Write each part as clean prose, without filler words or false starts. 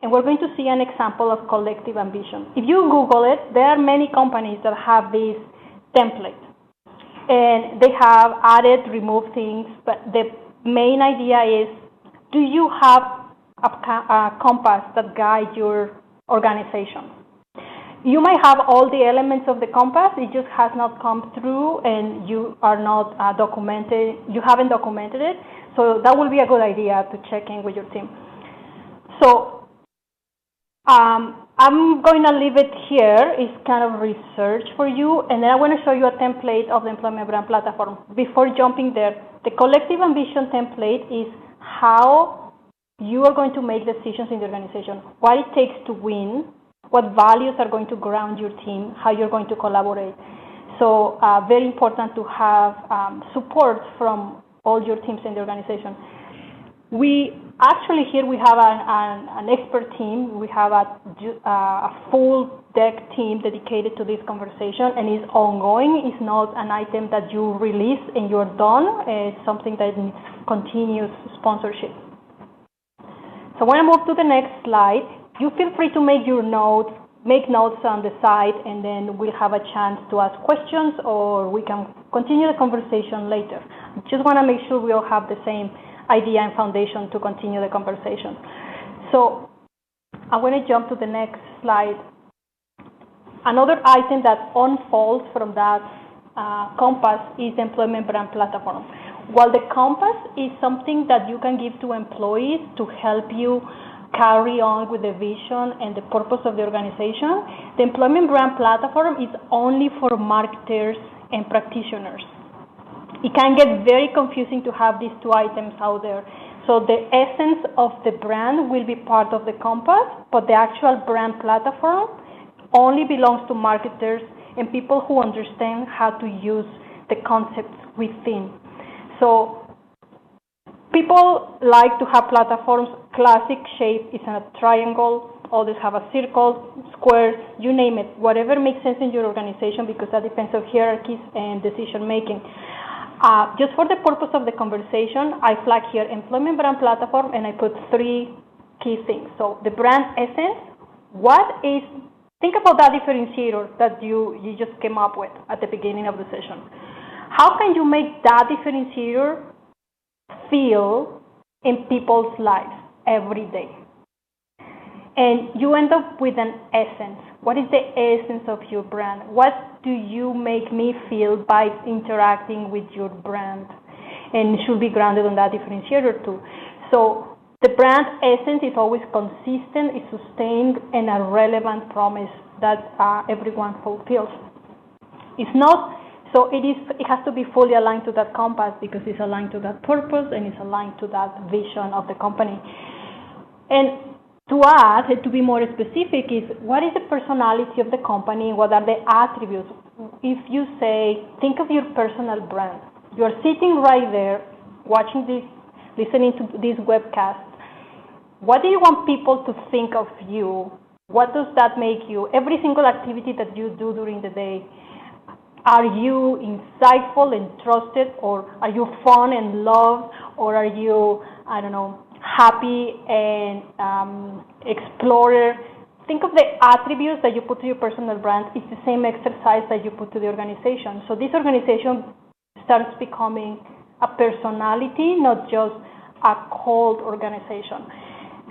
And we're going to see an example of collective ambition. If you Google it, there are many companies that have this template. And they have added, removed things, but the main idea is, do you have a compass that guides your organization? You might have all the elements of the compass, it just has not come through and you are not you haven't documented it. So that will be a good idea to check in with your team. So I'm going to leave it here. It's kind of research for you, and then I want to show you a template of the Employment Brand Platform. Before jumping there, the collective ambition template is how you are going to make decisions in the organization, what it takes to win, what values are going to ground your team, how you're going to collaborate. So very important to have support from all your teams in the organization. We actually here we have an expert team. We have a full deck team dedicated to this conversation, and it's ongoing. It's not an item that you release and you're done. It's something that needs continuous sponsorship. So when I move to the next slide, you feel free to make notes on the side, and then we'll have a chance to ask questions, or we can continue the conversation later. Just want to make sure we all have the same idea and foundation to continue the conversation. So I want to jump to the next slide. Another item that unfolds from that compass is the Employment Brand Platform. While the compass is something that you can give to employees to help you carry on with the vision and the purpose of the organization, the Employment Brand Platform is only for marketers and practitioners. It can get very confusing to have these two items out there. So the essence of the brand will be part of the compass, but the actual brand platform only belongs to marketers and people who understand how to use the concepts within. So people like to have platforms. Classic shape is a triangle. Others have a circle, square, you name it. Whatever makes sense in your organization, because that depends on hierarchies and decision making. Just for the purpose of the conversation, I flag here Employment Brand Platform, and I put 3 key things. So the brand essence, think about that differentiator that you just came up with at the beginning of the session. How can you make that differentiator feel in people's lives every day? And you end up with an essence. What is the essence of your brand? What do you make me feel by interacting with your brand? And it should be grounded on that differentiator too. So the brand essence is always consistent, it's sustained, and a relevant promise that everyone fulfills. It's not, so it has to be fully aligned to that compass, because it's aligned to that purpose and it's aligned to that vision of the company. And to add, to be more specific, is what is the personality of the company? What are the attributes? If you say, think of your personal brand. You're sitting right there, watching this, listening to this webcast. What do you want people to think of you? What does that make you? Every single activity that you do during the day, are you insightful and trusted, or are you fun and loved, or are you, happy and explorer? Think of the attributes that you put to your personal brand. It's the same exercise that you put to the organization. So this organization starts becoming a personality, not just a cold organization.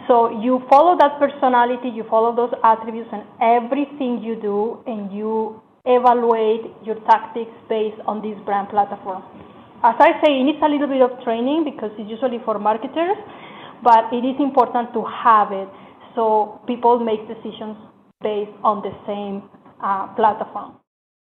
So you follow that personality, you follow those attributes in everything you do, and you evaluate your tactics based on this brand platform. As I say, it needs a little bit of training because it's usually for marketers, but it is important to have it so people make decisions based on the same platform.